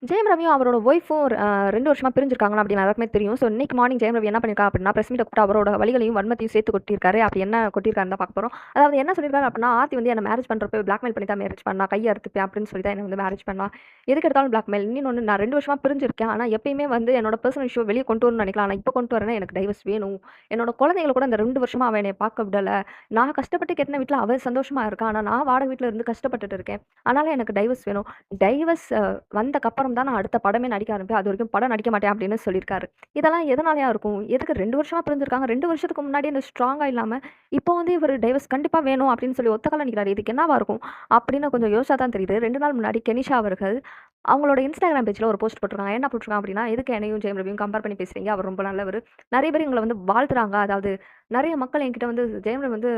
ஜெயம் ரவியும் அவரோட ஒய்ஃபும் 2 வருஷமா பிரிஞ்சிருக்காங்க அப்படின்னு எல்லாருக்குமே தெரியும். ஸோ இன்னைக்கு மார்னிங் ஜெயம் ரவி என்ன பண்ணியிருக்காரு அப்படின்னா, பிரஸ் மீட்ட கூப்பிட்டு அவரோட வலிகளையும், வன்மத்தையும் சேர்த்து கொட்டியிருக்காரு. அப்படி என்ன கொட்டியிருக்காருன்னு தான் பார்க்க போறோம். அதாவது என்ன சொல்லியிருக்காரு அப்படின்னா, ஆர்த்தி வந்து என்ன மேரேஜ் பண்றப்ப பிளாக்மெயில் பண்ணி தான் மேரேஜ் பண்ணா. கைய அறுத்துப்பேன் அப்படின்னு சொல்லி தான் என்ன வந்து மேரேஜ் பண்ணா. எதுக்கு எடுத்தாலும் பிளாக்மெயில். இன்னொன்னு நான் 2 வருஷமா பிரிஞ்சிருக்கேன். ஆனா எப்பயுமே வந்து என்னோட பெர்சனல் இஷ்யூ வெளிய கொண்டு வரணும்னு நினைக்கலாம். ஆனா இப்ப கொண்டு வரேன்னா எனக்கு டைவர்ஸ் வேணும். என்னோட குழந்தைகள கூட இந்த 2 வருஷமா அவ என்னைய பார்க்க விடல. நான் கஷ்டப்பட்டு கட்டின வீட்ல அவ சந்தோஷமா இருக்கா. ஆனா நான் வாடகை வீட்ல இருந்து கஷ்டப்பட்டுட்டு இருக்கேன். அதனால எனக்கு டைவர்ஸ் வேணும். டைவர்ஸ் வந்தக்கப்புறம் தான் நான் அடுத்த படமே நடிக்க ஆரம்பிப்பேன். அதுவரைக்கும் படம் நடிக்க மாட்டேன் அப்படின்னு சொல்லியிருக்காரு. இதெல்லாம் எதனாலயா இருக்கும்? எதுக்கு 2 வருஷமா பிரிஞ்சிருக்காங்க. 2 வருஷத்துக்கு முன்னாடி அந்த ஸ்ட்ராங்கா இல்லாம, இப்போ வந்து இவரு டைவர்ஸ் கண்டிப்பா வேணும் அப்படின்னு சொல்லி ஒத்த கால்ல நிக்கிறாரு. இதுக்கு என்னவா இருக்கும்? அப்படின்னு கொஞ்சம் யோசிச்சா தான் தெரியுது. 2 நாள் முன்னாடி கெனிஷா அவர்கள் அவங்களோட Instagram பேஜ்ல ஒரு போஸ்ட் போட்டிருக்காங்க. என்ன போட்டிருக்காங்க அப்படின்னா, "எதுக்கு என்னையும் ஜெயம் ரவியும் கம்பேர் பண்ணி பேசுறீங்க? அவர் ரொம்ப நல்லவரு. நெறைய பேர் எங்கள வந்து வாழ்த்துறாங்க. அதாவது நெறைய மக்கள் என்கிட்ட வந்து ஜெயம் ரவி வந்து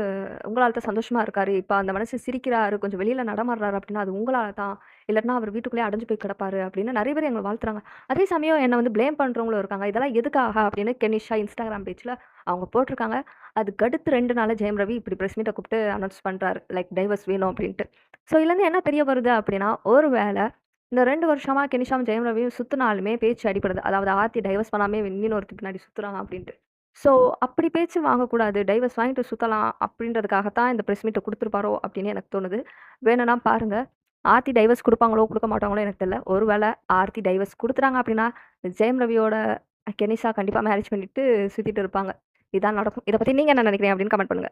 உங்களால தான் சந்தோஷமா இருக்காரு. இப்ப அந்த மனசு சிரிக்கிறாரு, கொஞ்சம் வெளியில நடமாடுறாரு அப்படின்னா, அது உங்களால தான். இல்லன்னா அவர் வீட்டுக்குள்ளேயே அடைஞ்சு போய் கிடப்பாரு" அப்படின்னு நெறைய பேர் எங்கள வாழ்த்துறாங்க. அதே சமயம் என்ன வந்து ப்ளேம் பண்றவங்களும் இருக்காங்க. இதெல்லாம் எதுக்காக அப்படின்னு கெனிஷா Instagram பேஜ்ல அவங்க போட்டிருக்காங்க. அதுக்கு அடுத்து 2 நாள்ல ஜெயம் ரவி இப்படி பிரஸ் மீட்ட கூப்பிட்டு அனௌன்ஸ் பண்றாரு. லைக் டைவர்ஸ் வேணும் அப்படின்ட்டு. ஸோ இதுலருந்து என்ன தெரிய வருது அப்படின்னா, ஒரு வேள இந்த 2 வருஷமா கெனிஷாவும், ஜெயம் ரவியும் சுத்துனாலுமே பேச்சு அடிபடுது. அதாவது ஆர்த்தி டைவர்ஸ் பண்ணாமயே இன்னொருத்தி பின்னாடி சுத்துறாங்க அப்படின்ட்டு. ஸோ அப்படி பேச்சு வாங்கக்கூடாது. டைவர்ஸ் வாங்கிட்டு சுத்தலாம் அப்படின்றதுக்காக தான் இந்த பிரஸ் மீட்ட குடுத்துருப்பாரோ அப்படின்னு எனக்கு தோணுது. வேணும்னா பாருங்க. ஆர்த்தி டைவர்ஸ் குடுப்பாங்களோ, குடுக்க மாட்டாங்களோ எனக்கு தெரியல. ஒருவேள ஆர்த்தி டைவர்ஸ் குடுத்துட்டாங்க அப்படின்னா, ஜெயம் ரவியோட கெனிஷா கண்டிப்பா மேரேஜ் பண்ணிட்டு சுத்திட்டு இருப்பாங்க. இதான் நடக்கும். இத பத்தி நீங்க என்ன நினைக்கிறீங்க அப்படின்னு கமெண்ட் பண்ணுங்க.